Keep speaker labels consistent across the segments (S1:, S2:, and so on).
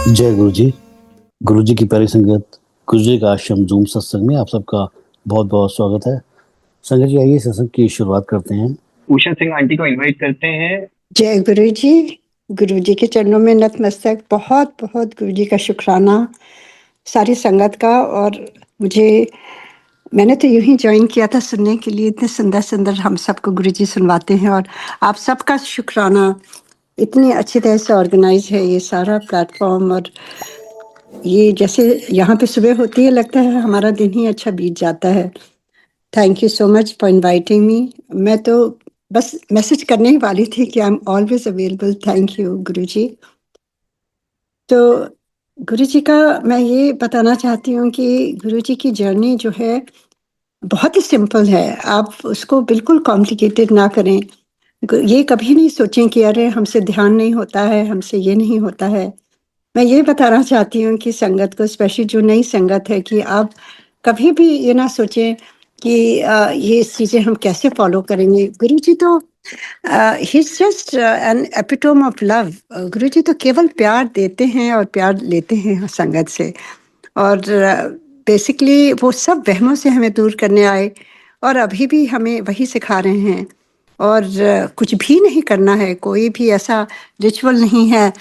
S1: जय गुरु जी। गुरु जी की प्यारी संगत, गुरु जी का आश्रम जूम सत्संग में आप सबका बहुत बहुत स्वागत है। संगत जी, आइए सत्संग की शुरुआत करते हैं।
S2: उषा सिंह आंटी को इनवाइट करते हैं।
S3: जय गुरु जी के चरणों में नतमस्तक। बहुत बहुत गुरु जी का शुक्राना सारी संगत का। और मैंने तो यूं ही ज्वाइन किया था सुनने के लिए। इतने सुंदर सुंदर हम सबको गुरु जी सुनवाते हैं और आप सबका शुक्राना। इतनी अच्छी तरह से ऑर्गेनाइज है ये सारा प्लेटफॉर्म। और ये जैसे यहाँ पे सुबह होती है, लगता है हमारा दिन ही अच्छा बीत जाता है। Thank you so much for inviting me. मैं तो बस मैसेज करने ही वाली थी कि I am always available. Thank you गुरु जी। तो गुरु जी का मैं ये बताना चाहती हूँ कि गुरु जी की जर्नी जो है बहुत ही सिंपल है। आप उसको बिल्कुल कॉम्प्लिकेटेड ना करें। ये कभी नहीं सोचें कि अरे हमसे ध्यान नहीं होता है, हमसे ये नहीं होता है। मैं ये बताना चाहती हूँ कि संगत को, स्पेशली जो नई संगत है, कि आप कभी भी ये ना सोचें कि ये चीज़ें हम कैसे फॉलो करेंगे। गुरु जी तो he is just an epitome of love. गुरु जी तो केवल प्यार देते हैं और प्यार लेते हैं संगत से। और बेसिकली वो सब वहमों से हमें दूर करने आए और अभी भी हमें वही सिखा रहे हैं। और कुछ भी नहीं करना है, कोई भी ऐसा रिचुअल नहीं है,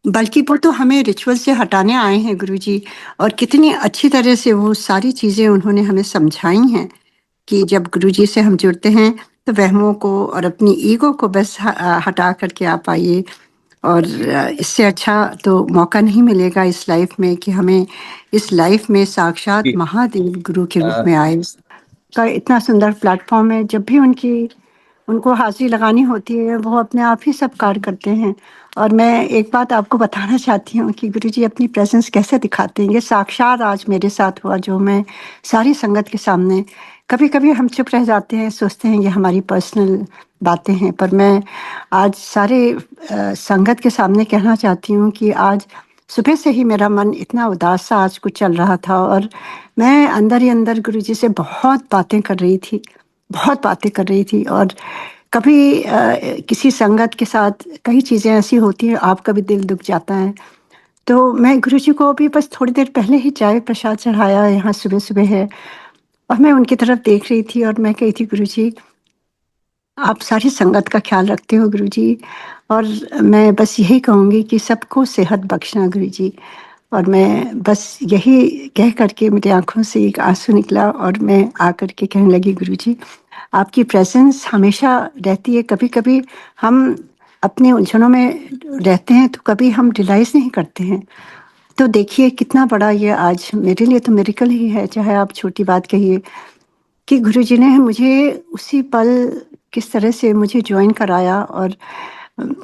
S3: बल्कि वो तो हमें रिचुअल से हटाने आए हैं गुरुजी। और कितनी अच्छी तरह से वो सारी चीज़ें उन्होंने हमें समझाई हैं कि जब गुरुजी से हम जुड़ते हैं तो वहमों को और अपनी ईगो को बस हटा करके आप आइए। और इससे अच्छा तो मौका नहीं मिलेगा इस लाइफ में कि हमें इस लाइफ में साक्षात महादेव गुरु के रूप में आए। का इतना सुंदर प्लेटफॉर्म है। जब भी उनको हाजिरी लगानी होती है, वो अपने आप ही सब कार्य करते हैं। और मैं एक बात आपको बताना चाहती हूँ कि गुरुजी अपनी प्रेजेंस कैसे दिखाते हैं। ये साक्षात आज मेरे साथ हुआ, जो मैं सारी संगत के सामने, कभी कभी हम चुप रह जाते हैं, सोचते हैं ये हमारी पर्सनल बातें हैं, पर मैं आज सारे संगत के सामने कहना चाहती हूँ कि आज सुबह से ही मेरा मन इतना उदास सा आज कुछ चल रहा था। और मैं अंदर ही अंदर गुरुजी से बहुत बातें कर रही थी, बहुत बातें कर रही थी। और कभी किसी संगत के साथ कई चीज़ें ऐसी होती हैं, आपका भी दिल दुख जाता है। तो मैं गुरुजी को अभी बस थोड़ी देर पहले ही चाय प्रसाद चढ़ाया, यहाँ सुबह सुबह है। और मैं उनकी तरफ देख रही थी और मैं कही थी, गुरुजी आप सारी संगत का ख्याल रखते हो गुरुजी, और मैं बस यही कहूँगी कि सबको सेहत बख्शना गुरुजी। और मैं बस यही कह करके मेरी आँखों से एक आँसू निकला और मैं आकर के कहने लगी, गुरुजी आपकी प्रेज़ेंस हमेशा रहती है। कभी-कभी हम अपने उलझनों में रहते हैं तो कभी हम रियलाइज़ नहीं करते हैं। तो देखिए कितना बड़ा ये आज मेरे लिए तो मिरेकल ही है, चाहे आप छोटी बात कहिए, कि गुरुजी ने मुझे उसी पल किस तरह से मुझे जॉइन कराया। और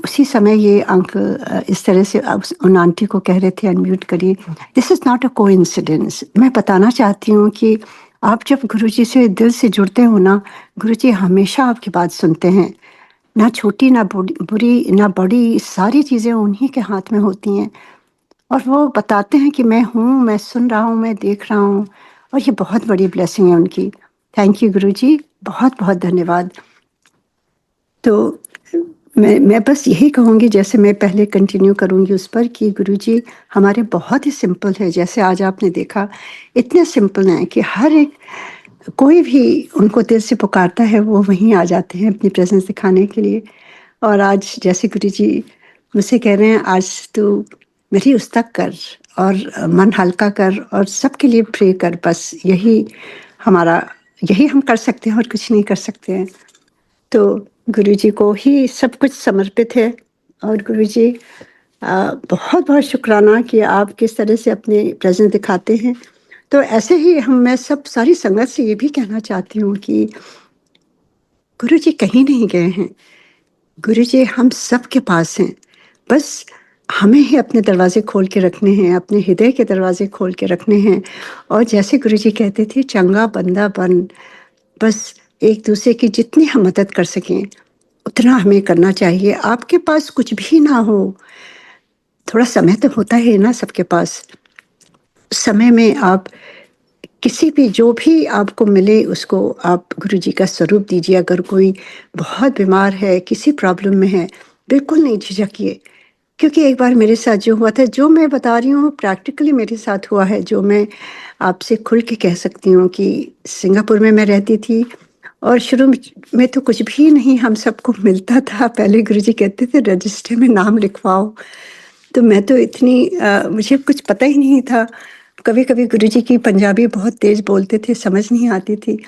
S3: उसी समय ये अंकल इस तरह से उन आंटी को कह रहे थे अनम्यूट करिए। This is not a coincidence. मैं बताना चाहती हूँ कि आप जब गुरुजी से दिल से जुड़ते हो ना, गुरुजी हमेशा आपकी बात सुनते हैं। ना छोटी ना बुरी ना बड़ी, सारी चीज़ें उन्हीं के हाथ में होती हैं। और वो बताते हैं कि मैं हूँ, मैं सुन रहा हूँ, मैं देख रहा हूँ। और ये बहुत बड़ी ब्लेसिंग है उनकी। थैंक यू गुरुजी, बहुत बहुत धन्यवाद। तो मैं बस यही कहूँगी, जैसे मैं पहले कंटिन्यू करूँगी उस पर, कि गुरुजी हमारे बहुत ही सिंपल है। जैसे आज आपने देखा, इतने सिंपल हैं कि हर एक कोई भी उनको दिल से पुकारता है, वो वहीं आ जाते हैं अपनी प्रेजेंस दिखाने के लिए। और आज जैसे गुरुजी मुझसे कह रहे हैं, आज तू मेरी उस्तक कर और मन हल्का कर और सबके लिए प्रे कर। बस हमारा यही हम कर सकते हैं और कुछ नहीं कर सकते हैं। तो गुरुजी को ही सब कुछ समर्पित है। और गुरुजी बहुत बहुत शुक्राना कि आप किस तरह से अपने प्रेजेंस दिखाते हैं। तो ऐसे ही मैं सब सारी संगत से ये भी कहना चाहती हूँ कि गुरुजी कहीं नहीं गए हैं। गुरुजी हम सब के पास हैं। बस हमें ही अपने दरवाजे खोल के रखने हैं, अपने हृदय के दरवाजे खोल के रखने हैं। और जैसे गुरुजी कहते थे, चंगा बंदा बन। बस एक दूसरे की जितनी हम मदद कर सकें उतना हमें करना चाहिए। आपके पास कुछ भी ना हो, थोड़ा समय तो होता है ना सबके पास। समय में आप किसी भी, जो भी आपको मिले उसको आप गुरुजी का स्वरूप दीजिए। अगर कोई बहुत बीमार है, किसी प्रॉब्लम में है, बिल्कुल नहीं झिझकिए। क्योंकि एक बार मेरे साथ जो हुआ था, जो मैं बता रही हूँ प्रैक्टिकली मेरे साथ हुआ है, जो मैं आपसे खुल के कह सकती हूँ कि सिंगापुर में मैं रहती थी और शुरू में तो कुछ भी नहीं हम सबको मिलता था। पहले गुरुजी कहते थे रजिस्टर में नाम लिखवाओ, तो मैं तो इतनी मुझे कुछ पता ही नहीं था। कभी-कभी गुरुजी की पंजाबी बहुत तेज़ बोलते थे, समझ नहीं आती थी।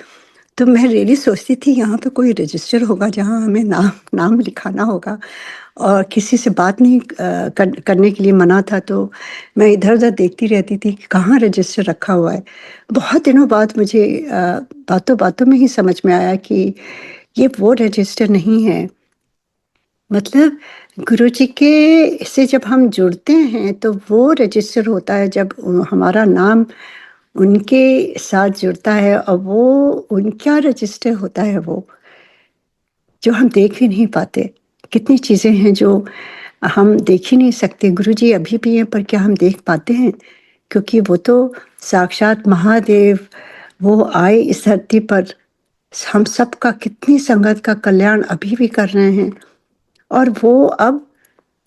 S3: तो मैं रियली सोचती थी यहाँ पे कोई रजिस्टर होगा जहाँ हमें नाम नाम लिखाना होगा और किसी से बात नहीं करने के लिए मना था, तो मैं इधर-उधर देखती रहती थी कि कहाँ रजिस्टर रखा हुआ है। बहुत दिनों बाद मुझे बातों-बातों में ही समझ में आया कि ये वो रजिस्टर नहीं है। मतलब गुरुजी के से जब हम जुड़ते हैं तो वो रजिस्टर होता है जब हमारा नाम उनके साथ जुड़ता है और वो उनका रजिस्टर होता है वो, जो हम देख ही नहीं पाते। कितनी चीज़ें हैं जो हम देख ही नहीं सकते। गुरुजी अभी भी हैं पर क्या हम देख पाते हैं? क्योंकि वो तो साक्षात महादेव, वो आए इस धरती पर, हम सबका कितनी संगत का कल्याण अभी भी कर रहे हैं और वो अब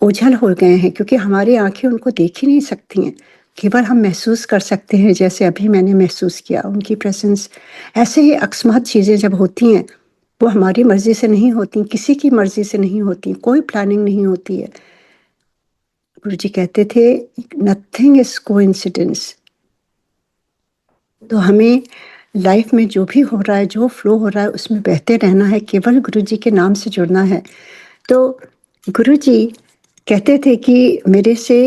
S3: ओझल हो गए हैं क्योंकि हमारी आँखें उनको देख ही नहीं सकती हैं। केवल हम महसूस कर सकते हैं जैसे अभी मैंने महसूस किया उनकी प्रेज़ेंस। ऐसे ही अकस्मात चीज़ें जब होती हैं, वो हमारी मर्ज़ी से नहीं होती, किसी की मर्ज़ी से नहीं होती, कोई प्लानिंग नहीं होती है। गुरुजी कहते थे नथिंग इज़ कोइंसिडेंस। तो हमें लाइफ़ में जो भी हो रहा है, जो फ्लो हो रहा है उसमें बहते रहना है, केवल गुरुजी के नाम से जुड़ना है। तो गुरुजी कहते थे कि मेरे से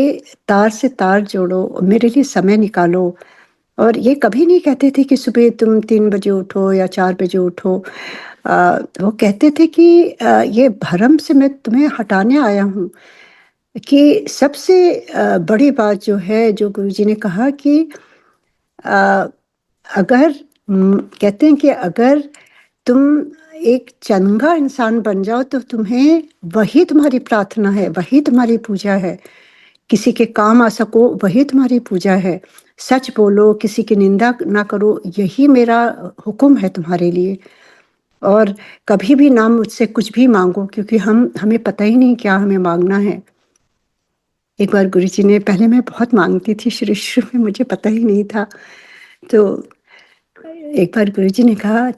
S3: तार जोड़ो, मेरे लिए समय निकालो और ये कभी नहीं कहते थे कि सुबह तुम 3 बजे उठो या 4 बजे उठो। वो कहते थे कि ये भरम से मैं तुम्हें हटाने आया हूँ कि सबसे बड़ी बात जो है, जो गुरुजी ने कहा कि अ, अगर कहते हैं कि अगर तुम एक चंगा इंसान बन जाओ तो तुम्हें वही तुम्हारी प्रार्थना है, वही तुम्हारी पूजा है। किसी के काम आ सको वही तुम्हारी पूजा है। सच बोलो, किसी की निंदा ना करो, यही मेरा हुक्म है तुम्हारे लिए। और कभी भी ना मुझसे कुछ भी माँगो क्योंकि हमें पता ही नहीं क्या हमें माँगना है। एक बार गुरुजी ने पहले मैं बहुत माँगती थी, शुरू-शुरू में मुझे पता ही नहीं था। तो एक बार गुरुजी ने कहा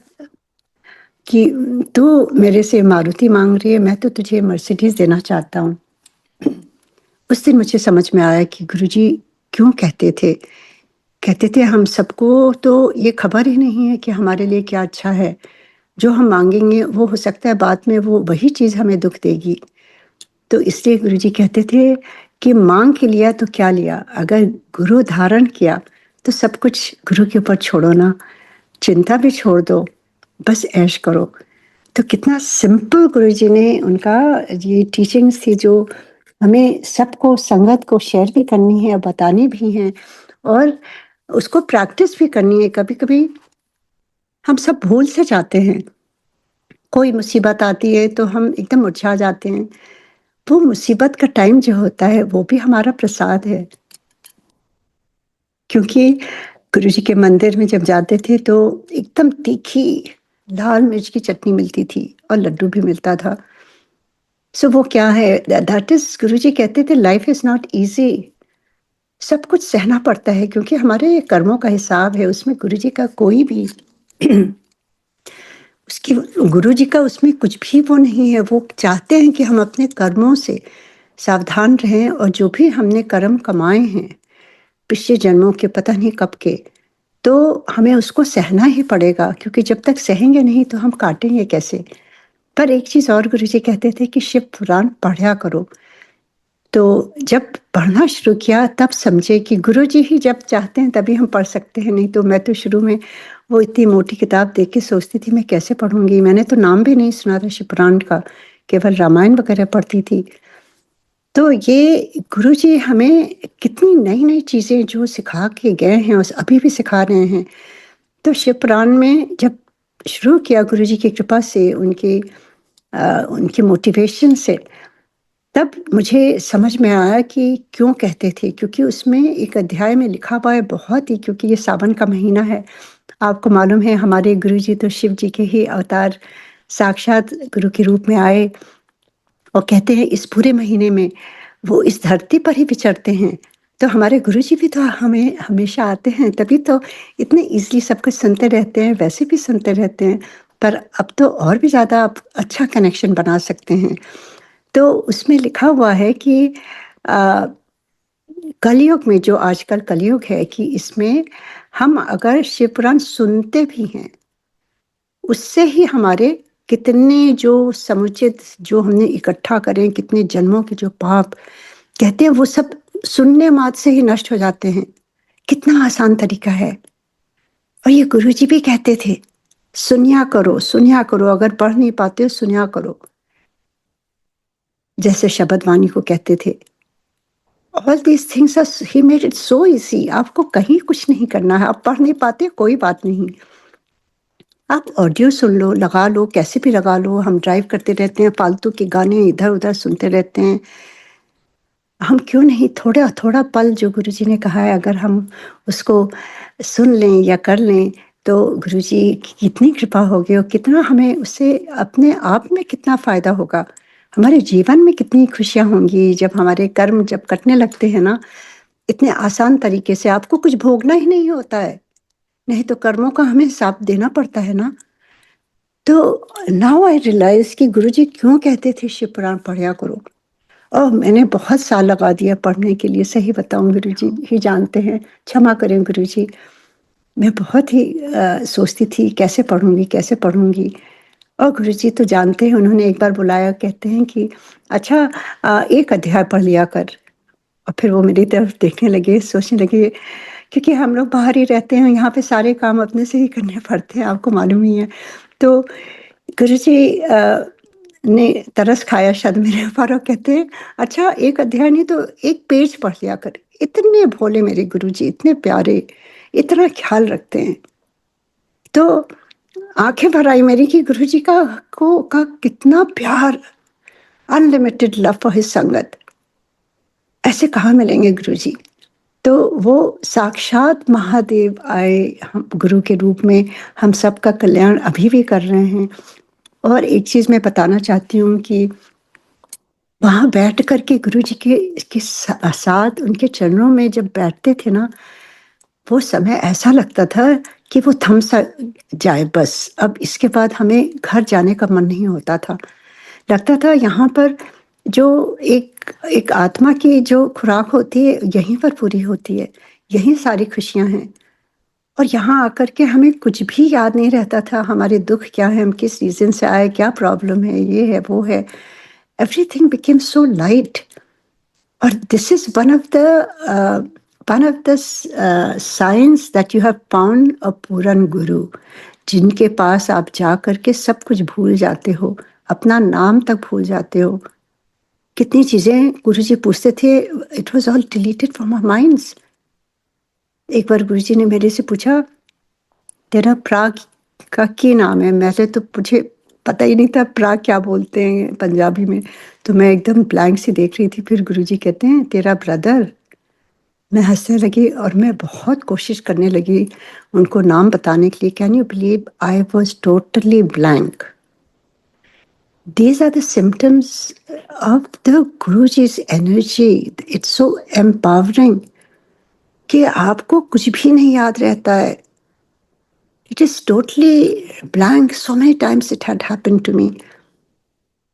S3: कि तू मेरे से मारुति माँग रही है, मैं तो तुझे मर्सिडीज़ देना चाहता हूँ। उस दिन मुझे समझ में आया कि गुरुजी क्यों कहते थे। कहते थे हम सबको तो ये खबर ही नहीं है कि हमारे लिए क्या अच्छा है। जो हम माँगेंगे वो हो सकता है बाद में वो वही चीज़ हमें दुःख देगी। तो इसलिए गुरुजी कहते थे कि माँग के लिया तो क्या लिया? अगर गुरु धारण किया तो सब कुछ गुरु के ऊपर छोड़ो ना। चिंता भी छोड़ दो, बस ऐश करो। तो कितना सिंपल गुरुजी ने उनका ये टीचिंग्स थी जो हमें सबको संगत को शेयर भी करनी है, बतानी भी हैं और उसको प्रैक्टिस भी करनी है। कभी-कभी हम सब भूल से जाते हैं। कोई मुसीबत आती है तो हम एकदम मुरझा जाते हैं। वो मुसीबत का टाइम जो होता है वो भी हमारा प्रसाद है। क्योंकि गुरुजी के मंदिर में जब जाते थे तो एकदम तीखी लाल मिर्च की चटनी मिलती थी और लड्डू भी मिलता था। सो वो क्या है दैट इज़ गुरुजी कहते थे लाइफ इज़ नॉट ईज़ी। सब कुछ सहना पड़ता है क्योंकि हमारे कर्मों का हिसाब है, उसमें गुरुजी का कोई भी उसकी गुरुजी का उसमें कुछ भी वो नहीं है। वो चाहते हैं कि हम अपने कर्मों से सावधान रहें और जो भी हमने कर्म कमाए हैं, पिछले जन्मों के पता नहीं कब के, तो हमें उसको सहना ही पड़ेगा क्योंकि जब तक सहेंगे नहीं तो हम काटेंगे कैसे? पर एक चीज़ और गुरुजी कहते थे कि शिव पुराण पढ़ा करो। तो जब पढ़ना शुरू किया तब समझे कि गुरुजी ही जब चाहते हैं तभी हम पढ़ सकते हैं, नहीं तो मैं तो शुरू में वो इतनी मोटी किताब देख के सोचती थी मैं कैसे पढ़ूँगी? मैंने तो नाम भी नहीं सुना था शिव पुराण का, केवल रामायण वगैरह पढ़ती थी। तो ये गुरुजी हमें कितनी नई-नई चीज़ें जो सिखा के गए हैं और अभी भी सिखा रहे हैं। तो शिव पुराण में जब शुरू किया गुरुजी की कृपा से उनके मोटिवेशन से, तब मुझे समझ में आया कि क्यों कहते थे, क्योंकि उसमें एक अध्याय में लिखा हुआ है बहुत ही, क्योंकि ये सावन का महीना है। आपको मालूम है हमारे गुरुजी तो शिव जी के ही अवतार साक्षात गुरु के रूप में आए और कहते हैं इस पूरे महीने में वो इस धरती पर ही विचरते हैं। तो हमारे गुरुजी भी तो हमें हमेशा आते हैं, तभी तो इतने ईज़िली सब कुछ सुनते रहते हैं, वैसे भी सुनते रहते हैं। पर अब तो और भी ज़्यादा आप अच्छा कनेक्शन बना सकते हैं। तो उसमें लिखा हुआ है कि अ, कलयुग में, जो आजकल कलयुग है, कि इसमें हम अगर शिव पुराण सुनते भी हैं, उससे ही हमारे कितने जो समुचित जो हमने इकट्ठा करे, कितने जन्मों के जो पाप कहते हैं, वो सब सुनने मात्र से ही नष्ट हो जाते हैं। कितना आसान तरीका है। और ये गुरुजी भी कहते थे, सुनिया करो, अगर पढ़ नहीं पाते हो सुनिया करो। जैसे शब्द वाणी को कहते थे। All these things are, he made it so easy. आपको कहीं कुछ नहीं करना है। आप पढ़ नहीं पाते, कोई बात नहीं, आप ऑडियो सुन लो, लगा लो, कैसे भी लगा लो। हम ड्राइव करते रहते हैं, फालतू के गाने इधर उधर सुनते रहते हैं। हम क्यों नहीं थोड़ा थोड़ा पल, जो गुरुजी ने कहा है, अगर हम उसको सुन लें या कर लें, तो गुरुजी की कितनी कृपा होगी और कितना हमें उससे अपने आप में कितना फ़ायदा होगा। हमारे जीवन में कितनी खुशियाँ होंगी जब हमारे कर्म जब कटने लगते हैं ना, इतने आसान तरीके से। आपको कुछ भोगना ही नहीं होता है, नहीं तो कर्मों का हमें हिसाब देना पड़ता है ना। तो नाउ आई रियलाइज़ कि गुरुजी क्यों कहते थे शिव पुराण पढ़ा करो। और मैंने बहुत साल लगा दिया पढ़ने के लिए, सही बताऊँ, गुरुजी ही जानते हैं, क्षमा करें गुरुजी। मैं बहुत ही सोचती थी कैसे पढ़ूँगी, कैसे पढ़ूँगी। और गुरुजी तो जानते हैं, उन्होंने एक बार बुलाया, कहते हैं कि अच्छा, एक अध्याय पढ़ लिया कर। और फिर वो मेरी तरफ देखने लगे, सोचने लगे, क्योंकि हम लोग बाहर ही रहते हैं, यहाँ पे सारे काम अपने से ही करने पड़ते हैं, आपको मालूम ही है। तो गुरुजी ने तरस खाया शायद मेरे ऊपर, और कहते हैं, अच्छा, एक अध्याय नहीं तो एक पेज पढ़ लिया कर। इतने भोले मेरे गुरुजी, इतने प्यारे, इतना ख्याल रखते हैं। तो आँखें भर आई मेरी कि गुरुजी का कितना प्यार, अनलिमिटेड लव फॉर हिज संगत। ऐसे कहाँ मिलेंगे गुरुजी। तो वो साक्षात महादेव आए हम गुरु के रूप में, हम सबका कल्याण अभी भी कर रहे हैं। और एक चीज़ मैं बताना चाहती हूँ कि वहाँ बैठ कर के गुरुजी के साथ उनके चरणों में जब बैठते थे ना, वो समय ऐसा लगता था कि वो थम सा जाए बस। अब इसके बाद हमें घर जाने का मन नहीं होता था। लगता था यहाँ पर जो एक एक आत्मा की जो खुराक होती है, यहीं पर पूरी होती है, यहीं सारी खुशियाँ हैं। और यहाँ आकर के हमें कुछ भी याद नहीं रहता था, हमारे दुःख क्या है, हम किस रीज़न से आए, क्या प्रॉब्लम है, ये है, वो है। Everything became so light. और this is one of the signs that you have found a पूरन गुरु, जिनके पास आप जा कर के सब कुछ भूल जाते हो, अपना नाम तक भूल जाते हो। कितनी चीज़ें गुरुजी पूछते थे, it was all deleted from our minds. एक बार गुरुजी ने मेरे से पूछा, तेरा प्राग का क्या नाम है? मैंने तो, मुझे पता ही नहीं था प्राग क्या बोलते हैं पंजाबी में। तो मैं एकदम ब्लैंक सी देख रही थी। फिर गुरुजी कहते हैं, तेरा ब्रदर। मैं हँसने लगी और मैं बहुत कोशिश करने लगी उनको नाम बताने के लिए। Can you believe I was totally blank. These are the symptoms of the Guruji's energy. It's so empowering कि आपको कुछ भी नहीं याद रहता है। It is totally blank. So many times it had happened to me.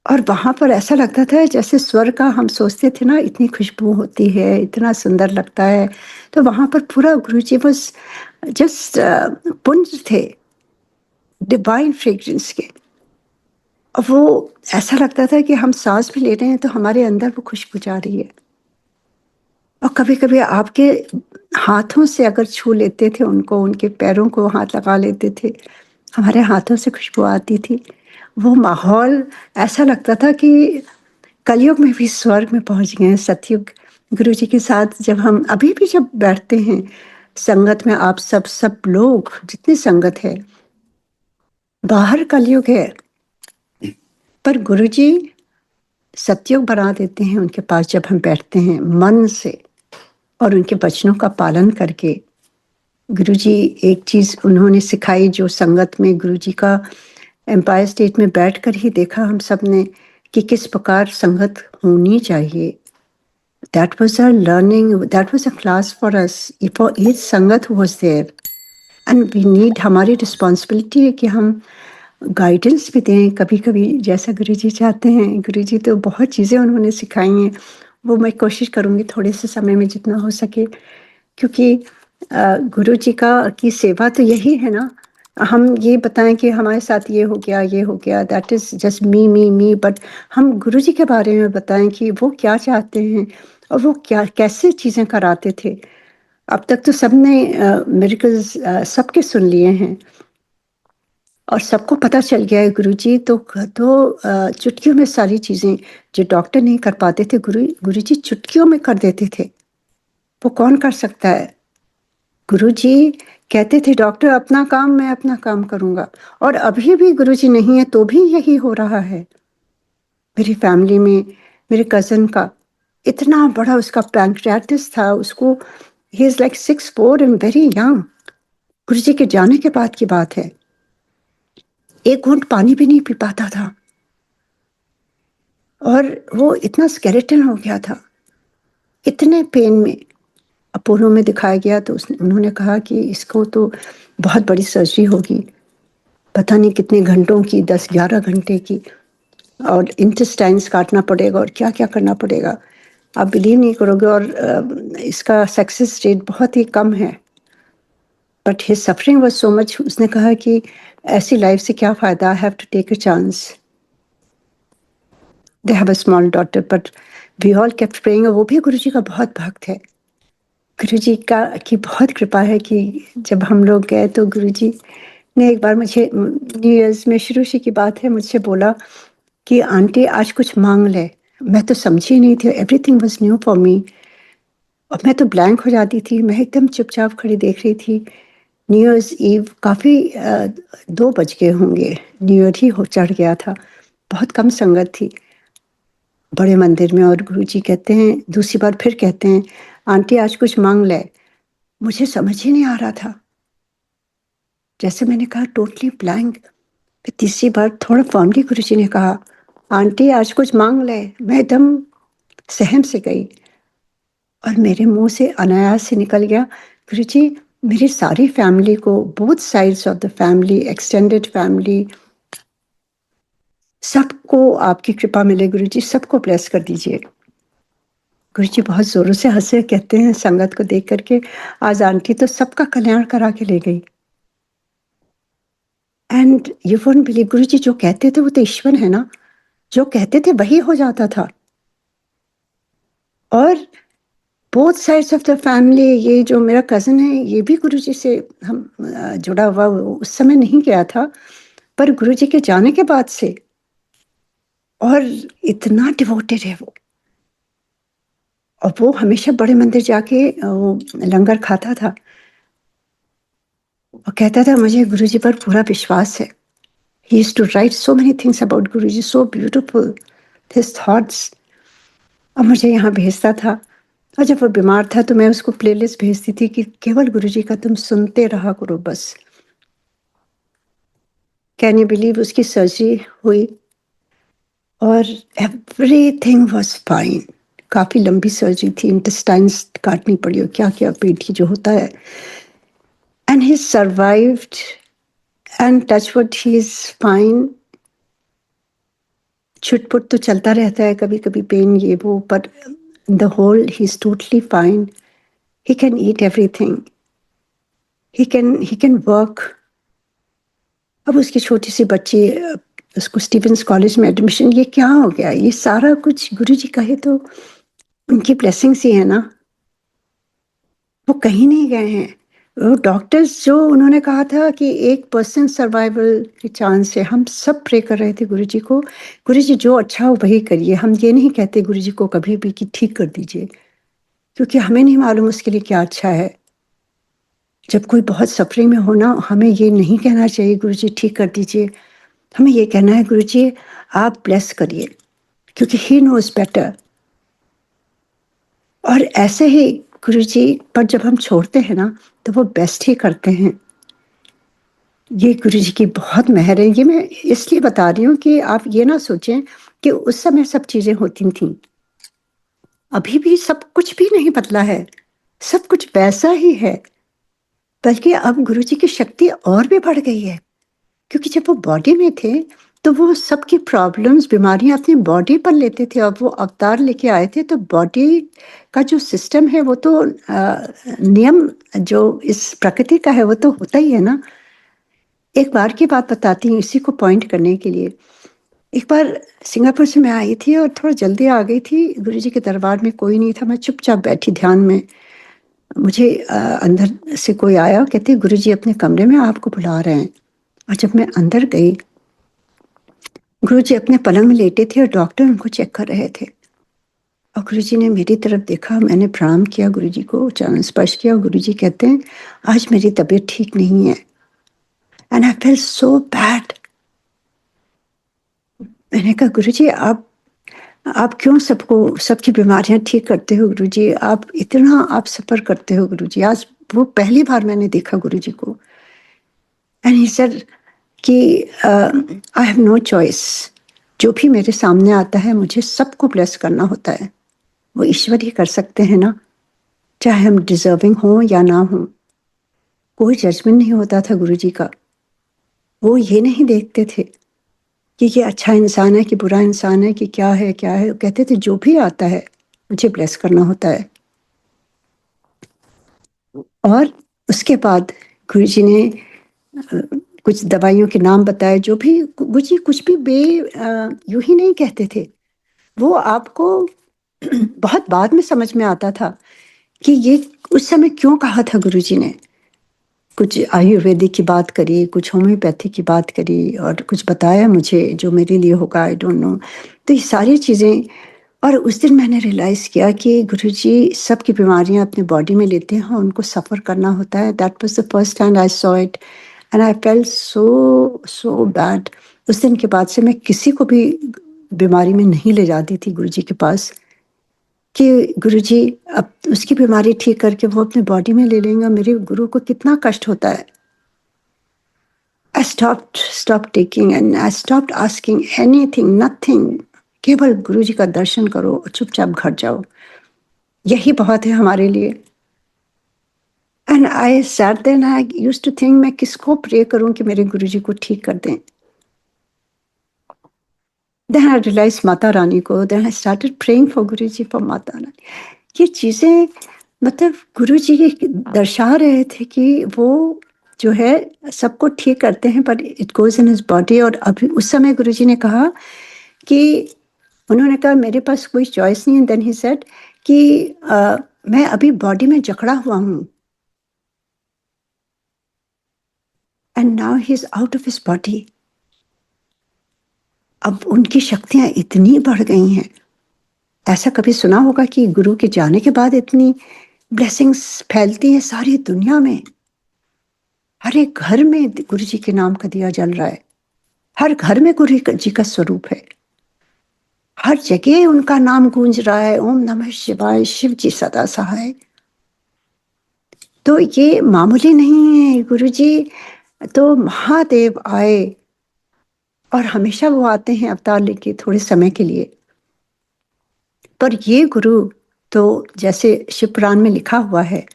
S3: और वहाँ पर ऐसा लगता था जैसे स्वर्ग का, हम सोचते थे ना, इतनी खुशबू होती है, इतना सुंदर लगता है। तो वहाँ पर पूरा गुरुजी बस जस्ट पुंज थे डिवाइन फ्रेग्रेंस के। और वो ऐसा लगता था कि हम सांस भी ले रहे हैं तो हमारे अंदर वो खुशबू जा रही है। और कभी-कभी आपके हाथों से अगर छू लेते थे उनको, उनके पैरों को हाथ लगा लेते थे, हमारे हाथों से खुशबू आती थी। वो माहौल ऐसा लगता था कि कलयुग में भी स्वर्ग में पहुँच गए हैं, सतयुग। गुरुजी के साथ जब हम अभी भी जब बैठते हैं संगत में, आप सब लोग जितनी संगत है, बाहर कलयुग है, पर गुरुजी सतयुग बना देते हैं उनके पास जब हम बैठते हैं मन से और उनके वचनों का पालन करके। गुरुजी एक चीज़ उन्होंने सिखाई, जो संगत में गुरुजी का एम्पायर स्टेट में बैठकर ही देखा हम सब ने, कि किस प्रकार संगत होनी चाहिए। That was our learning, that was a class for us, for each sangat who was there. And we need, हमारी रिस्पॉन्सिबिलिटी है कि हम गाइडेंस भी दें कभी कभी, जैसा गुरुजी चाहते हैं। गुरुजी तो बहुत चीज़ें उन्होंने सिखाई हैं, वो मैं कोशिश करूँगी थोड़े से समय में जितना हो सके, क्योंकि गुरुजी की सेवा तो यही है ना, हम ये बताएं कि हमारे साथ ये हो गया, that is just me, but हम गुरुजी के बारे में बताएं कि वो क्या चाहते हैं और वो क्या कैसे चीज़ें कराते थे। अब तक तो सबने मिरेकल्स सबके सुन लिए हैं और सबको पता चल गया है। गुरुजी तो चुटकियों में सारी चीज़ें जो डॉक्टर नहीं कर पाते थे, गुरुजी चुटकियों में कर देते थे। वो कौन कर सकता है? गुरुजी कहते थे डॉक्टर अपना काम, मैं अपना काम करूँगा। और अभी भी गुरुजी नहीं है तो भी यही हो रहा है। मेरी फैमिली में मेरे कज़न का इतना बड़ा उसका पैंक्रियाटिस था, उसको he is like 6'4" and very young. Guruji के जाने के बाद की बात है, एक घूंट पानी भी नहीं पी पाता था और वो इतना स्केलेटन हो गया था, इतने पेन में। अपोलो में दिखाया गया तो उन्होंने कहा कि इसको तो बहुत बड़ी सर्जरी होगी, पता नहीं कितने घंटों की, 10-11 घंटे की, और इंटेस्टाइन्स काटना पड़ेगा और क्या क्या करना पड़ेगा। आप बिलीव नहीं करोगे, और इसका सक्सेस रेट बहुत ही कम है। But his suffering was so much, उसने कहा कि ऐसी लाइफ से क्या फ़ायदा, I have to take a chance. They have a small daughter but we all kept praying. वो भी गुरुजी का बहुत भक्त है। गुरुजी की बहुत कृपा है कि जब हम लोग गए तो गुरुजी ने एक बार मुझे, न्यू ईयर्स में शुरू से की बात है, मुझसे बोला कि आंटी आज कुछ मांग ले। मैं तो समझी नहीं थी, everything was new for me और मैं तो ब्लैंक हो जाती थी। मैं एकदम चुपचाप खड़ी देख रही थी। न्यू ईयर्स ईव काफ़ी 2 बज गए होंगे, न्यू ईयर ही हो चढ़ गया था, बहुत कम संगत थी बड़े मंदिर में। और गुरुजी कहते हैं, दूसरी बार फिर कहते हैं आंटी आज कुछ मांग ले। मुझे समझ ही नहीं आ रहा था, जैसे मैंने कहा टोटली ब्लैंक। फिर तीसरी बार थोड़ा फॉर्मली गुरुजी ने कहा आंटी आज कुछ मांग ले। मैं एकदम सहम से गई और मेरे मुंह से अनायास से निकल गया, गुरुजी मेरी सारी फैमिली को, both sides of the family, extended family, सबको आपकी कृपा मिले गुरुजी, सबको ब्लेस कर दीजिए। गुरुजी बहुत जोरों से हंसे, कहते हैं संगत को देख करके आज आंटी तो सबका कल्याण करा के ले गई। एंड यू वोंट बिलीव, गुरुजी जो कहते थे वो तो ईश्वर है ना, जो कहते थे वही हो जाता था। और both sides of the family, ये जो मेरा कज़न है ये भी गुरुजी से हम जुड़ा हुआ, उस समय नहीं गया था पर गुरुजी के जाने के बाद से, और इतना डिवोटेड है वो। और वो हमेशा बड़े मंदिर जाके वो लंगर खाता था और कहता था मुझे गुरुजी पर पूरा विश्वास है। He used to write so many things about Guruji, so beautiful, his thoughts। और मुझे यहाँ भेजता था, और जब वो बीमार था तो मैं उसको प्लेलिस्ट भेजती थी कि केवल गुरुजी का तुम सुनते रहा करो बस। कैन यू बिलीव, उसकी सर्जरी हुई और एवरीथिंग वाज फाइन। काफ़ी लंबी सर्जरी थी, इंटेस्टाइन्स काटनी पड़ी और क्या क्या, पेट की जो होता है। And he survived and touchwood he is fine. छुटपुट तो चलता रहता है, कभी कभी पेन ये वो, पर the whole he is totally fine. He can eat everything, he can work. अब उसकी छोटी सी बच्ची, उसको स्टीफेंस कॉलेज में एडमिशन, ये क्या हो गया? ये सारा कुछ गुरुजी का है तो उनकी ब्लेसिंग्स ही है ना। वो कहीं नहीं गए हैं। वो डॉक्टर्स जो उन्होंने कहा था कि 1% सर्वाइवल की चांस है, हम सब प्रे कर रहे थे गुरुजी को, गुरुजी जो अच्छा हो वही करिए। हम ये नहीं कहते गुरुजी को कभी भी कि ठीक कर दीजिए, क्योंकि हमें नहीं मालूम उसके लिए क्या अच्छा है। जब कोई बहुत सफरिंग में हो ना, हमें ये नहीं कहना चाहिए गुरुजी ठीक कर दीजिए, हमें ये कहना है गुरुजी आप ब्लेस करिए, क्योंकि ही नोज बेटर। और ऐसे ही गुरुजी पर जब हम छोड़ते हैं ना तो वो बेस्ट ही करते हैं। ये गुरुजी की बहुत मेहर है। ये मैं इसलिए बता रही हूँ कि आप ये ना सोचें कि उस समय सब चीज़ें होती थीं। अभी भी सब कुछ भी नहीं बदला है, सब कुछ वैसा ही है, बल्कि अब गुरुजी की शक्ति और भी बढ़ गई है। क्योंकि जब वो बॉडी में थे, तो वो सबकी प्रॉब्लम्स, बीमारियाँ अपनी बॉडी पर लेते थे। अब वो अवतार लेके आए थे, तो बॉडी का जो सिस्टम है, वो तो नियम जो इस प्रकृति का है, वो तो होता ही है ना। एक बार की बात बताती हूँ इसी को पॉइंट करने के लिए। एक बार सिंगापुर से मैं आई थी और थोड़ा जल्दी आ गई थी। गुरुजी के दरबार में कोई नहीं था, मैं चुपचाप बैठी ध्यान में। मुझे अंदर से कोई आया, कहते गुरुजी अपने कमरे में आपको बुला रहे हैं। और जब मैं अंदर गई, गुरुजी अपने पलंग में लेटे थे और डॉक्टर उनको चेक कर रहे थे। और गुरुजी ने मेरी तरफ देखा, मैंने प्रणाम किया गुरुजी को, चरण स्पर्श किया। गुरुजी कहते हैं आज मेरी तबीयत ठीक नहीं है। And I fail so bad. मैंने कहा गुरुजी आप क्यों सबकी बीमारियां ठीक करते हो गुरुजी, आप इतना आप सफर करते हो गुरुजी। आज वो पहली बार मैंने देखा गुरुजी को। एंड ही सेड कि आई हैव नो चॉइस, जो भी मेरे सामने आता है मुझे सबको ब्लेस करना होता है। वो ईश्वर ही कर सकते हैं ना, चाहे हम डिजर्विंग हो या ना हो। कोई जजमेंट नहीं होता था गुरुजी का। वो ये नहीं देखते थे कि ये अच्छा इंसान है कि बुरा इंसान है, कि क्या है क्या है। वो कहते थे जो भी आता है मुझे ब्लेस करना होता है। और उसके बाद गुरुजी ने कुछ दवाइयों के नाम बताए। जो भी गुरुजी कुछ भी यूं ही नहीं कहते थे। वो आपको बहुत बाद में समझ में आता था कि ये उस समय क्यों कहा था गुरुजी ने। कुछ आयुर्वेदिक की बात करी, कुछ होम्योपैथी की बात करी, और कुछ बताया मुझे जो मेरे लिए होगा, आई डोंट नो। तो ये सारी चीज़ें, और उस दिन मैंने रियलाइज़ किया कि गुरुजी सबकी बीमारियां अपने बॉडी में लेते हैं, उनको सफ़र करना होता है। That was the first time I saw it and I felt so bad. उस दिन के बाद से मैं किसी को भी बीमारी में नहीं ले जाती थी गुरुजी के पास, कि गुरुजी अब उसकी बीमारी ठीक करके वो अपने बॉडी में ले लेंगे। मेरे गुरु को कितना कष्ट होता है। I stopped taking and I stopped asking anything, nothing. केवल गुरुजी का दर्शन करो और चुपचाप घर जाओ, यही बहुत है हमारे लिए। And I sat then I used to think मैं किसको प्रे करूं कि मेरे गुरुजी को ठीक कर दें। Then I realise Mata Rani को। Then I started praying for Guruji, for Mata Rani. ये चीज़ें मतलब गुरुजी दर्शा रहे थे कि वो जो है सबको ठीक करते हैं, पर it goes in his body. और अभी उस समय गुरुजी ने कहा कि उन्होंने कहा मेरे पास कोई चॉइस नहीं है। देन ही सेड कि मैं अभी बॉडी में जकड़ा हुआ हूँ, and now he is out of his body. अब उनकी शक्तियाँ इतनी बढ़ गई हैं। ऐसा कभी सुना होगा कि गुरु के जाने के बाद इतनी ब्लेसिंग्स फैलती है सारी दुनिया में। हर एक घर में गुरु जी के नाम का दिया जल रहा है, हर घर में गुरु जी का स्वरूप है, हर जगह उनका नाम गूंज रहा है, ओम नमः शिवाय, शिव जी सदा सहाय। तो ये मामूली नहीं है। गुरु जी तो महादेव आए, और हमेशा वो आते हैं अवतार लेके थोड़े समय के लिए। पर ये गुरु तो जैसे शिव पुराण में लिखा हुआ है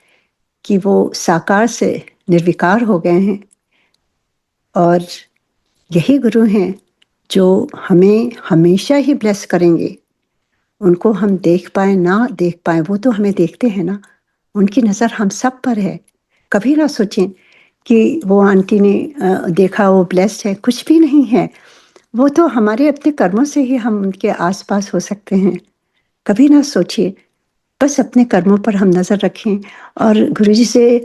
S3: कि वो साकार से निर्विकार हो गए हैं, और यही गुरु हैं जो हमें हमेशा ही ब्लेस करेंगे। उनको हम देख पाए ना देख पाए, वो तो हमें देखते हैं ना। उनकी नज़र हम सब पर है। कभी ना सोचें कि वो आंटी ने देखा वो ब्लेस्ड है, कुछ भी नहीं है। वो तो हमारे अपने कर्मों से ही हम उनके आसपास हो सकते हैं। कभी ना सोचिए, बस अपने कर्मों पर हम नज़र रखें और गुरुजी से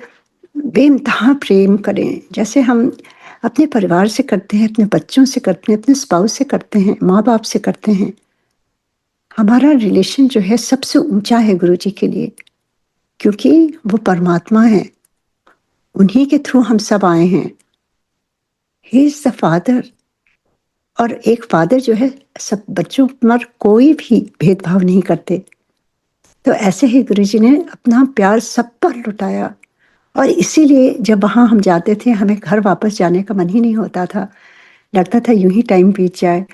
S3: बेइंतहा प्रेम करें, जैसे हम अपने परिवार से करते हैं, अपने बच्चों से करते हैं, अपने स्पाउस से करते हैं, माँ बाप से करते हैं। हमारा रिलेशन जो है सबसे ऊंचा है गुरुजी के लिए, क्योंकि वो परमात्मा है, उन्हीं के थ्रू हम सब आए हैं। He is the father. और एक फादर जो है सब बच्चों पर कोई भी भेदभाव नहीं करते। तो ऐसे ही गुरुजी ने अपना प्यार सब पर लुटाया, और इसीलिए जब वहाँ हम जाते थे हमें घर वापस जाने का मन ही नहीं होता था। लगता था यूं ही टाइम बीत जाए।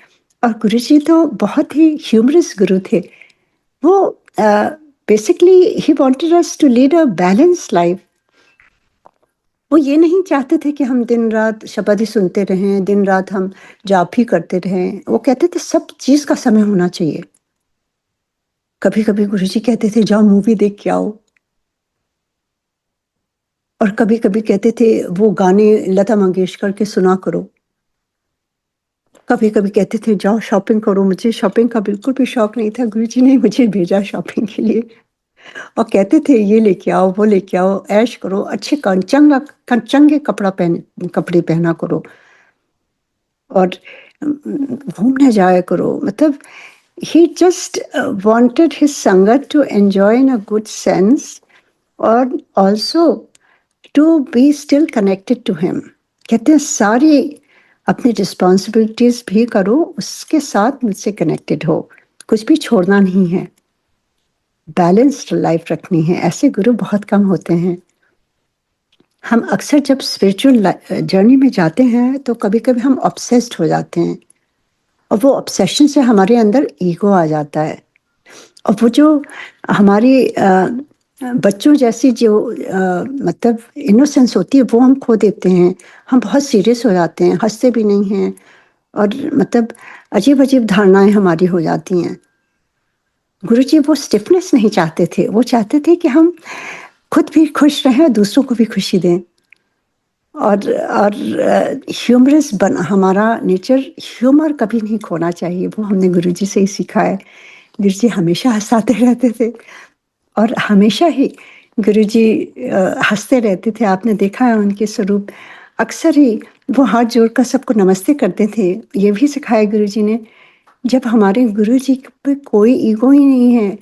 S3: और गुरुजी तो बहुत ही ह्यूमरस गुरु थे। वो basically he wanted us to lead a balance life. वो ये नहीं चाहते थे कि हम दिन रात शब्द ही सुनते रहें, दिन रात हम जाप ही करते रहें। वो कहते थे सब चीज़ का समय होना चाहिए। कभी-कभी गुरुजी कहते थे जाओ मूवी देख के आओ। और कभी-कभी कहते थे वो गाने लता मंगेशकर के सुना करो। कभी-कभी कहते थे जाओ शॉपिंग करो। मुझे शॉपिंग का बिल्कुल भी शौक नहीं था। गुरुजी ने मुझे भेजा शॉपिंग के लिए और कहते थे ये लेके आओ, वो लेके आओ, ऐश करो, अच्छे चंगे कपड़े पहना करो और घूमने जाया करो। मतलब he just wanted his sangat to enjoy in a good sense or also to be still connected to him। कहते हैं सारी अपनी रिस्पॉन्सिबिलिटीज भी करो, उसके साथ मुझसे कनेक्टेड हो, कुछ भी छोड़ना नहीं है, बैलेंस्ड लाइफ रखनी है। ऐसे गुरु बहुत कम होते हैं। हम अक्सर जब स्पिरिचुअल जर्नी में जाते हैं तो कभी कभी हम ऑब्सेस्ड हो जाते हैं और वो ऑब्सेशन से हमारे अंदर ईगो आ जाता है और वो जो हमारी बच्चों जैसी जो मतलब इनोसेंस होती है वो हम खो देते हैं। हम बहुत सीरियस हो जाते हैं, हंसते भी नहीं हैं और मतलब अजीब अजीब धारणाएं हमारी हो जाती हैं। गुरुजी वो स्टिफनेस नहीं चाहते थे। वो चाहते थे कि हम खुद भी खुश रहें और दूसरों को भी खुशी दें। और ह्यूमरस हमारा नेचर ह्यूमर कभी नहीं खोना चाहिए। वो हमने गुरुजी से ही सीखा है। गुरुजी हमेशा हंसाते रहते थे और हमेशा ही गुरुजी हंसते रहते थे। आपने देखा है उनके स्वरूप, अक्सर ही वो हाथ जोड़कर सबको नमस्ते करते थे। ये भी सिखाया गुरुजी ने। जब हमारे गुरुजी पे कोई ईगो ही नहीं है,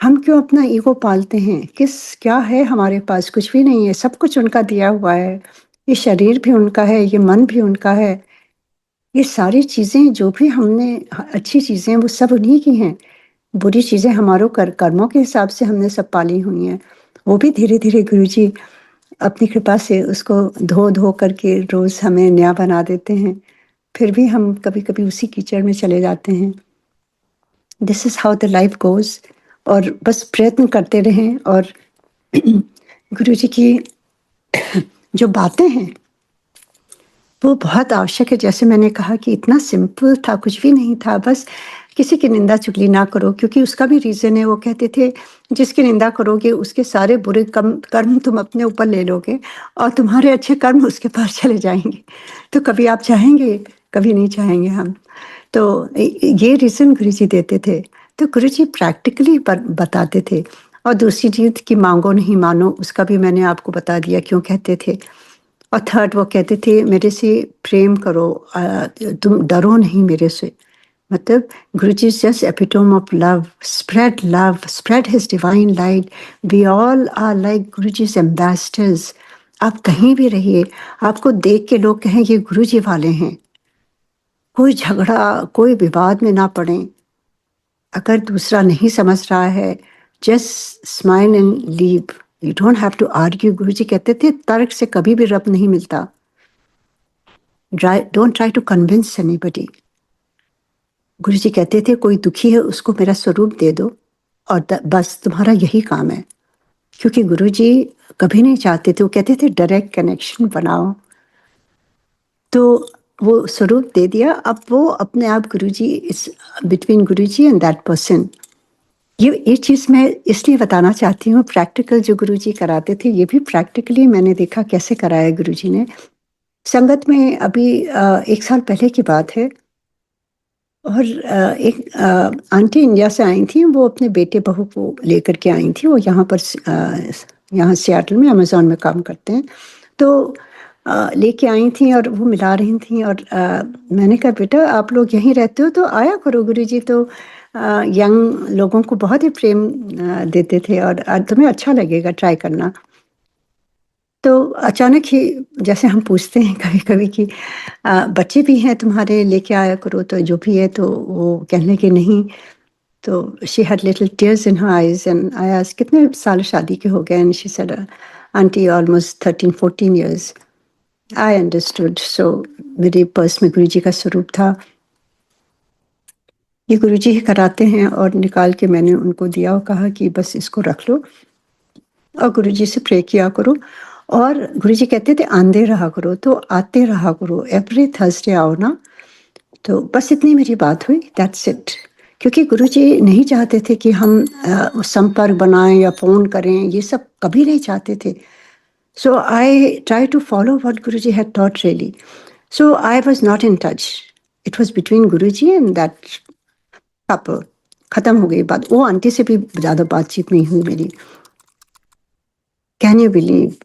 S3: हम क्यों अपना ईगो पालते हैं? क्या है हमारे पास? कुछ भी नहीं है, सब कुछ उनका दिया हुआ है। ये शरीर भी उनका है, ये मन भी उनका है। ये सारी चीज़ें जो भी हमने अच्छी चीज़ें वो सब उन्हीं की हैं। बुरी चीज़ें हमारे कर्मों के हिसाब से हमने सब पाली हुई हैं। वो भी धीरे-धीरे गुरुजी अपनी कृपा से उसको धो-धो करके रोज़ हमें नया बना देते हैं। फिर भी हम कभी-कभी उसी कीचड़ में चले जाते हैं। This is how the life goes. और बस प्रयत्न करते रहें और गुरुजी की जो बातें हैं वो बहुत आवश्यक है। जैसे मैंने कहा कि इतना सिंपल था, कुछ भी नहीं था, बस किसी की निंदा चुगली ना करो, क्योंकि उसका भी रीज़न है। वो कहते थे जिसकी निंदा करोगे उसके सारे बुरे कर्म तुम अपने ऊपर ले लोगे और तुम्हारे अच्छे कर्म उसके पास चले जाएंगे। तो कभी आप चाहेंगे, कभी नहीं चाहेंगे हम। तो ये रीज़न गुरुजी देते थे। तो गुरुजी प्रैक्टिकली बताते थे। और दूसरी चीज़ कि मांगो नहीं मानो, उसका भी मैंने आपको बता दिया क्यों कहते थे। और थर्ड वो कहते थे मेरे से प्रेम करो, तुम डरो नहीं मेरे से। मतलब Guruji is just epitome of love, spread his divine light. We all are like Guruji's ambassadors. आप कहीं भी रहिए, आपको देख के लोग कहें ये गुरुजी वाले हैं। कोई झगड़ा, कोई विवाद में ना पड़े। अगर दूसरा नहीं समझ रहा है, just smile and leave. You don't have to argue. Guruji कहते थे तर्क से कभी भी रब नहीं मिलता। Don't try to convince anybody. Guruji कहते थे कोई दुखी है उसको मेरा स्वरूप दे दो और बस तुम्हारा यही काम है। क्योंकि गुरुजी कभी नहीं चाहते थे, वो कहते थे डायरेक्ट कनेक्शन बनाओ। तो वो स्वरूप दे दिया। अब वो अपने आप Guruji is between Guruji and that person. ये चीज़ मैं इसलिए बताना चाहती हूँ। प्रैक्टिकल जो गुरुजी कराते थे ये भी प्रैक्टिकली मैंने देखा कैसे कराया गुरुजी ने। संगत में अभी 1 साल पहले की बात है और एक आंटी इंडिया से आई थी। वो अपने बेटे बहू को लेकर के आई थी। वो यहाँ पर यहाँ सियाटल में अमेज़न में काम करते हैं। तो लेके आई थी और वो मिला रही थी और मैंने कहा बेटा आप लोग यहीं रहते हो तो आया करो। गुरुजी तो यंग लोगों को बहुत ही प्रेम देते थे और तुम्हें अच्छा लगेगा, ट्राई करना। तो अचानक ही जैसे हम पूछते हैं कभी-कभी कि बच्चे भी हैं तुम्हारे, लेके आया करो। तो जो भी है तो वो कहने के नहीं। तो she had little tears in her eyes and I asked कितने साल शादी के हो गए? And she said aunty almost 13-14 years. I understood. So मेरे पर्स में गुरुजी का स्वरूप था। ये गुरुजी ही कराते हैं, और निकाल के मैंने उनको दिया और कहा कि बस इसको रख लो और गुरुजी से प्रे किया करो। और गुरुजी कहते थे आंदे रहा करो, तो आते रहा करो, एवरी थर्सडे आओ ना। तो बस इतनी मेरी बात हुई, दैट्स इट। क्योंकि गुरुजी नहीं चाहते थे कि हम संपर्क बनाएं या फ़ोन करें, ये सब कभी नहीं चाहते थे। So I tried to follow what Guruji had taught really. So I was not in touch. It was between Guruji and that couple. खत्म हो गई बात। वो आंटी से भी ज़्यादा बातचीत नहीं हुई मेरी। कैन यू बिलीव,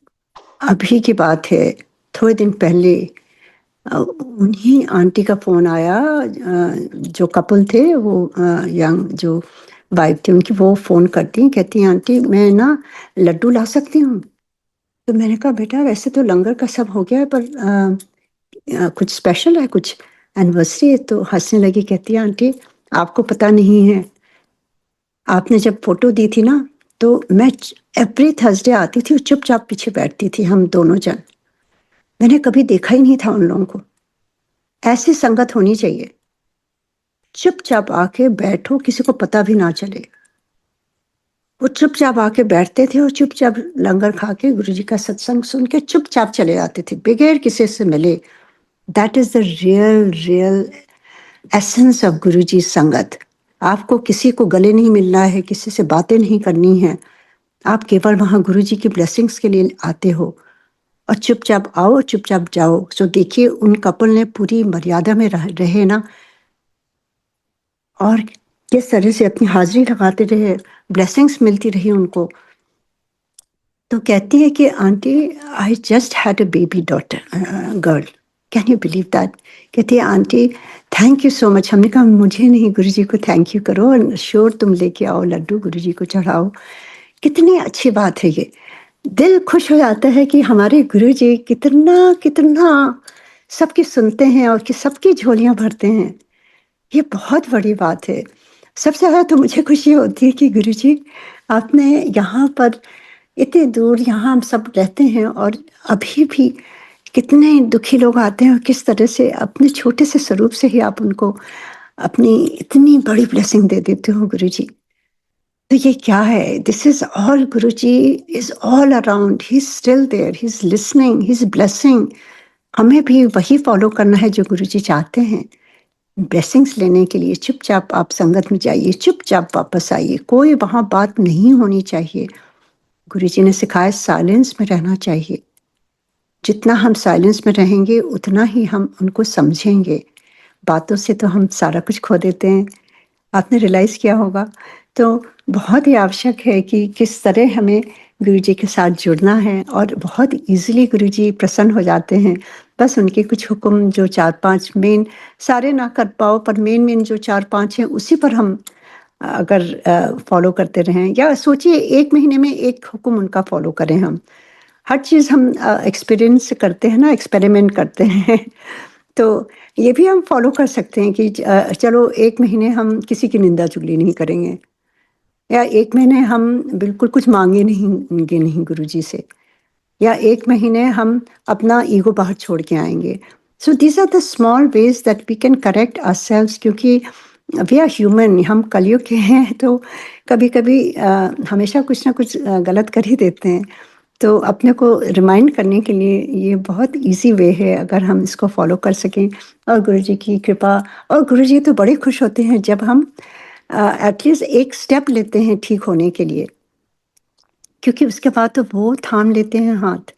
S3: अभी की बात है, थोड़े दिन पहले उन्हीं आंटी का फ़ोन आया, जो कपल थे, वो यंग जो वाइफ थी उनकी, वो फ़ोन करती हैं, कहती हैं आंटी मैं ना लड्डू ला सकती हूँ। तो मैंने कहा बेटा वैसे तो लंगर का सब हो गया है, पर कुछ स्पेशल है, कुछ एनिवर्सरी है? तो हंसने लगी, कहती है आंटी आपको पता नहीं है, आपने जब फोटो दी थी ना, तो मैं एवरी थर्सडे आती थी और चुपचाप पीछे बैठती थी, हम दोनों जन। मैंने कभी देखा ही नहीं था उन लोगों को। ऐसी संगत होनी चाहिए, चुपचाप आके बैठो, किसी को पता भी ना चले। वो चुपचाप आके बैठते थे और चुपचाप लंगर खा के गुरुजी का सत्संग सुन के चुपचाप चले जाते थे, बगैर किसी से मिले। That is the real essence of Guruji संगत। आपको किसी को गले नहीं मिलना है, किसी से बातें नहीं करनी है, आप केवल वहाँ गुरुजी की ब्लेसिंग्स के लिए आते हो, और चुपचाप आओ चुपचाप जाओ। सो देखिए उन कपल ने पूरी मर्यादा में रहे ना, और किस तरह से अपनी हाजिरी लगाते रहे, ब्लेसिंग्स मिलती रही उनको। तो कहती है कि aunty I just had a baby daughter, girl, can you believe that. कहती है aunty thank you so much. हमने कहा मुझे नहीं, गुरुजी को थैंक यू करो, और श्योर तुम लेके आओ लड्डू, गुरुजी को चढ़ाओ। कितनी अच्छी बात है ये, दिल खुश हो जाता है कि हमारे गुरुजी कितना कितना सबकी सुनते हैं और कि सबकी झोलियां भरते हैं। ये बहुत बड़ी बात है। सबसे ज़्यादा तो मुझे खुशी होती है कि गुरुजी आपने यहाँ पर इतने दूर, यहाँ हम सब रहते हैं और अभी भी कितने दुखी लोग आते हैं, और किस तरह से अपने छोटे से स्वरूप से ही आप उनको अपनी इतनी बड़ी ब्लेसिंग दे देते हो गुरुजी। तो ये क्या है, this is all, Guruji is all around, he is still there, he is listening, he is blessing. हमें भी वही फॉलो करना है जो गुरुजी चाहते हैं। ब्लेसिंग्स लेने के लिए चुपचाप आप संगत में जाइए, चुपचाप वापस आइए, कोई वहाँ बात नहीं होनी चाहिए। गुरुजी ने सिखाया साइलेंस में रहना चाहिए। जितना हम साइलेंस में रहेंगे उतना ही हम उनको समझेंगे। बातों से तो हम सारा कुछ खो देते हैं, आपने रियलाइज़ किया होगा। तो बहुत ही आवश्यक है कि किस तरह हमें गुरुजी के साथ जुड़ना है, और बहुत ईज़िली गुरुजी प्रसन्न हो जाते हैं। बस उनके कुछ हुक्म जो 4-5 मेन, सारे ना कर पाओ पर मेन जो 4-5 हैं उसी पर हम अगर फॉलो करते रहें, या सोचिए 1 महीने में 1 हुक्म उनका फॉलो करें हम। हर चीज़ हम एक्सपीरियंस करते हैं ना, एक्सपेरिमेंट करते हैं। तो ये भी हम फॉलो कर सकते हैं कि चलो 1 महीने हम किसी की निंदा-चुगली नहीं करेंगे, या 1 महीने हम बिल्कुल कुछ माँगेंगे नहीं गुरुजी से, या 1 महीने हम अपना ईगो बाहर छोड़ के आएँगे। So these are the small ways that we can correct ourselves, क्योंकि वी आर ह्यूमन, हम कलयुग के हैं, तो कभी-कभी हमेशा कुछ ना कुछ गलत कर ही देते हैं। तो अपने को रिमाइंड करने के लिए ये बहुत ईज़ी वे है, अगर हम इसको फ़ॉलो कर सकें, और गुरुजी की कृपा। और गुरुजी तो बड़े खुश होते हैं जब हम एटलीस्ट एक स्टेप लेते हैं ठीक होने के लिए, क्योंकि उसके बाद तो वो थाम लेते हैं हाथ।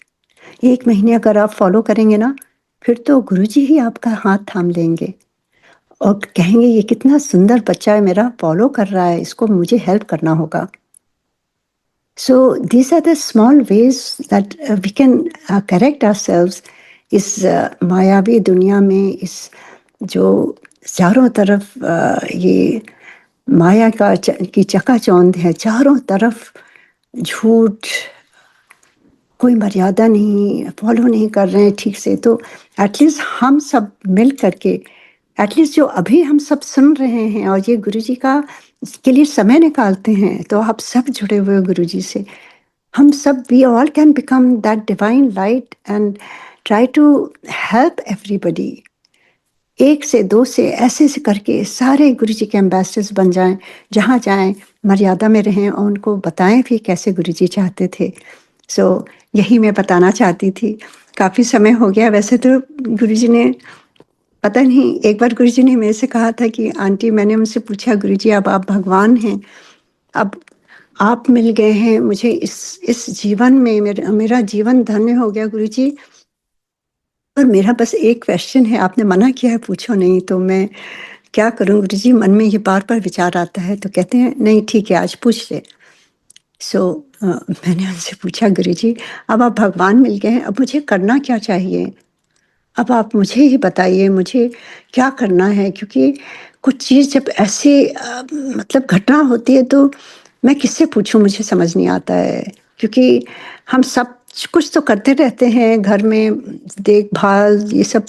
S3: 1 महीने अगर आप फ़ॉलो करेंगे ना, फिर तो गुरुजी ही आपका हाथ थाम लेंगे और कहेंगे ये कितना सुंदर बच्चा है मेरा, फ़ॉलो कर रहा है, इसको मुझे हेल्प करना होगा। So these are the small ways that we can correct ourselves। इस मायावी दुनिया में, इस जो चारों तरफ ये माया की चकाचौंध है, चारों तरफ झूठ, कोई मर्यादा नहीं, फॉलो नहीं कर रहे हैं ठीक से, तो एटलीस्ट हम सब मिल करके, एटलीस्ट जो अभी हम सब सुन रहे हैं और ये गुरुजी का के लिए समय निकालते हैं, तो आप सब जुड़े हुए हो गुरुजी से। हम सब, we all can become that divine light and try to help everybody. 1 से 2 से ऐसे करके सारे गुरुजी के एम्बेसडर्स बन जाएं, जहाँ जाएं मर्यादा में रहें और उनको बताएं भी कैसे गुरुजी चाहते थे। सो यही मैं बताना चाहती थी। काफ़ी समय हो गया वैसे तो गुरुजी ने पता नहीं, एक बार गुरुजी ने मेरे से कहा था कि आंटी, मैंने उनसे पूछा, गुरुजी अब आप भगवान हैं, अब आप मिल गए हैं मुझे इस जीवन में, मेरा जीवन धन्य हो गया गुरुजी, पर मेरा बस एक क्वेश्चन है, आपने मना किया है पूछो नहीं, तो मैं क्या करूं गुरुजी? मन में ये बार-बार विचार आता है। तो कहते हैं नहीं ठीक है, आज पूछ ले। मैंने उनसे पूछा, गुरुजी अब आप भगवान मिल गए हैं, अब मुझे करना क्या चाहिए? अब आप मुझे ही बताइए, मुझे क्या करना है? क्योंकि कुछ चीज़ जब ऐसे मतलब घटना होती है तो मैं किससे पूछूं, मुझे समझ नहीं आता है। क्योंकि हम सब कुछ तो करते रहते हैं घर में, देखभाल ये सब,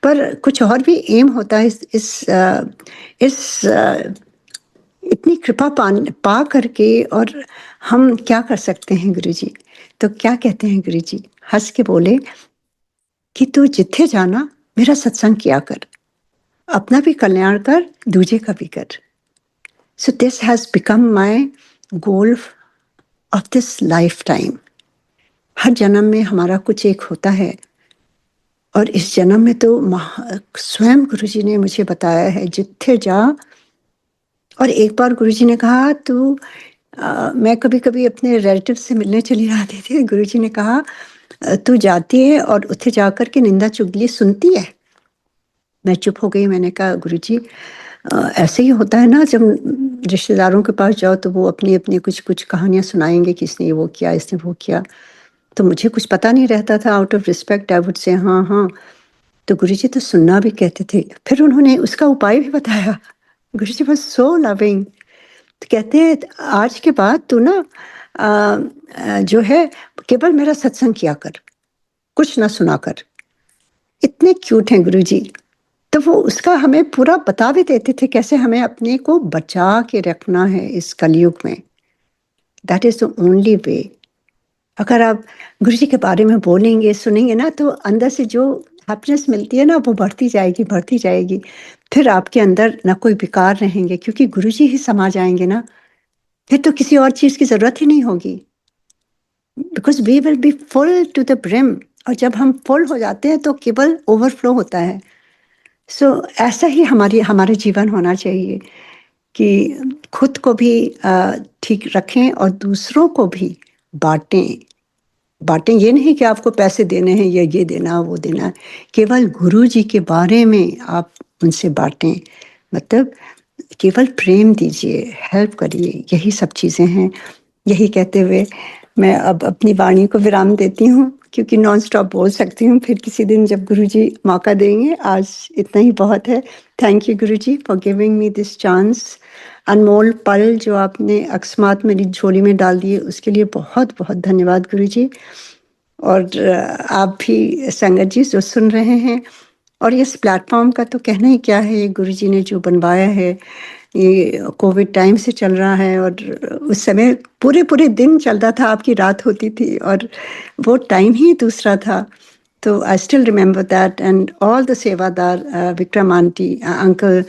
S3: पर कुछ और भी एम होता है इस इतनी कृपा पा करके, और हम क्या कर सकते हैं गुरुजी? तो क्या कहते हैं गुरुजी? हंस के बोले कि तू जिथे जाना मेरा सत्संग किया कर, अपना भी कल्याण कर, दूजे का भी कर। So this has become my goal of this lifetime. हर जन्म में हमारा कुछ एक होता है, और इस जन्म में तो स्वयं गुरुजी ने मुझे बताया है, जिथे जा। और एक बार गुरुजी ने कहा, तू मैं कभी-कभी अपने रिलेटिव से मिलने चली जाती थी। गुरुजी ने कहा, तू जाती है और उथे जाकर के निंदा चुगली सुनती है? मैं चुप हो गई। मैंने कहा, गुरुजी ऐसे ही होता है ना, जब रिश्तेदारों के पास जाओ तो वो अपनी-अपनी कुछ-कुछ कहानियाँ सुनाएँगे कि इसने वो किया, इसने वो किया। तो मुझे कुछ पता नहीं रहता था, out of respect I would say हाँ, हाँ। तो गुरुजी तो सुनना भी कहते थे। फिर उन्होंने उसका उपाय भी बताया। गुरुजी वाज़ सो लविंग। तो कहते हैं, आज के बाद तू ना जो है केवल मेरा सत्संग किया कर, कुछ ना सुना कर। इतने क्यूट हैं गुरुजी। तो वो उसका हमें पूरा बता भी देते थे, कैसे हमें अपने को बचा के रखना है इस कलयुग में। That is the only way. अगर आप गुरुजी के बारे में बोलेंगे, सुनेंगे ना, तो अंदर से जो हैप्पीनेस मिलती है ना, वो बढ़ती जाएगी, बढ़ती जाएगी। फिर आपके अंदर ना कोई विकार रहेंगे, क्योंकि गुरुजी ही समा जाएँगे ना, फिर तो किसी और चीज़ की ज़रूरत ही नहीं होगी। Because we will be full to the brim, और जब हम फुल हो जाते हैं तो केवल ओवरफ्लो होता है। सो ऐसा ही हमारे जीवन होना चाहिए कि खुद को भी ठीक रखें और दूसरों को भी बाँटें। बाँटें ये नहीं कि आपको पैसे देने हैं या ये देना, वो देना। केवल गुरुजी के बारे में आप उनसे बाँटें। मतलब केवल प्रेम दीजिए, हेल्प करिए, यही सब चीज़ें हैं। यही कहते हुए मैं अब अपनी वाणी को विराम देती हूँ, क्योंकि नॉन स्टॉप बोल सकती हूँ, फिर किसी दिन जब गुरुजी मौका देंगे। आज इतना ही बहुत है। Thank you Guruji for giving me this chance. अनमोल पल जो आपने अकस्मात मेरी झोली में डाल दिए, उसके लिए बहुत-बहुत धन्यवाद गुरुजी। और आप भी संगत जी जो सुन रहे हैं, और इस प्लेटफ़ॉर्म का तो कहना ही क्या है, ये गुरुजी ने जो बनवाया है, ये कोविड टाइम से चल रहा है, और उस समय पूरे-पूरे दिन चलता था, आपकी रात होती थी, और वो टाइम ही दूसरा था। तो I still remember that, and all the सेवादार, Vikram aunty, uncle,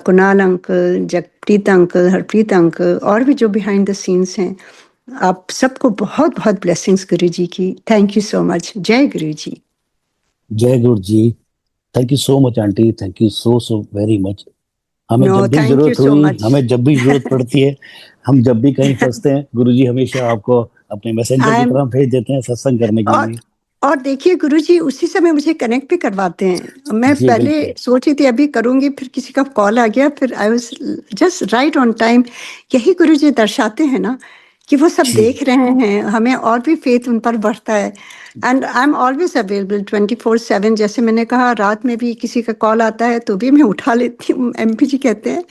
S3: Kunal uncle, Jagpreet uncle, Harpreet uncle, और भी जो बिहाइंड द सीन्स हैं, आप सबको बहुत-बहुत ब्लेसिंग्स गुरुजी की। Thank you so much. जय गुरुजी।
S1: जय Guru ji. Thank you so much aunty, thank you so very much. हमें
S3: नो,
S1: जब भी
S3: थैंक यू
S1: जरूरत
S3: सो
S1: हुई,
S3: मच।
S1: हमें जब भी जरूरत पड़ती है, हम जब भी कहीं फंसते हैं, गुरुजी हमेशा आपको अपने मैसेंजर
S3: आई
S1: की
S3: एम
S1: तरह भेज देते हैं सत्संग करने के
S3: और
S1: लिए।
S3: और देखिए गुरुजी उसी समय मुझे कनेक्ट भी करवाते हैं। मैं
S1: जी
S3: पहले
S1: बिल्कुल।
S3: सोच रही थी अभी करूँगी, फिर किसी का कॉल आ गया, फिर I was just right on time. यही गुरुजी दर्शाते हैं ना कि वो सब
S1: जी
S3: देख रहे हैं, हमें और भी फ़ेथ उन पर बढ़ता है। And I am always available 24/7। जैसे मैंने कहा, रात में भी किसी का कॉल आता है तो भी मैं उठा लेती हूँ। एमपी जी कहते हैं,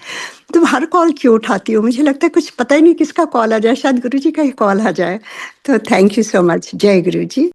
S3: तुम हर कॉल क्यों उठाती हो? मुझे लगता है कुछ पता ही नहीं किसका कॉल आ जाए, शायद गुरुजी का ही कॉल आ जाए। तो थैंक यू सो मच। जय गुरुजी।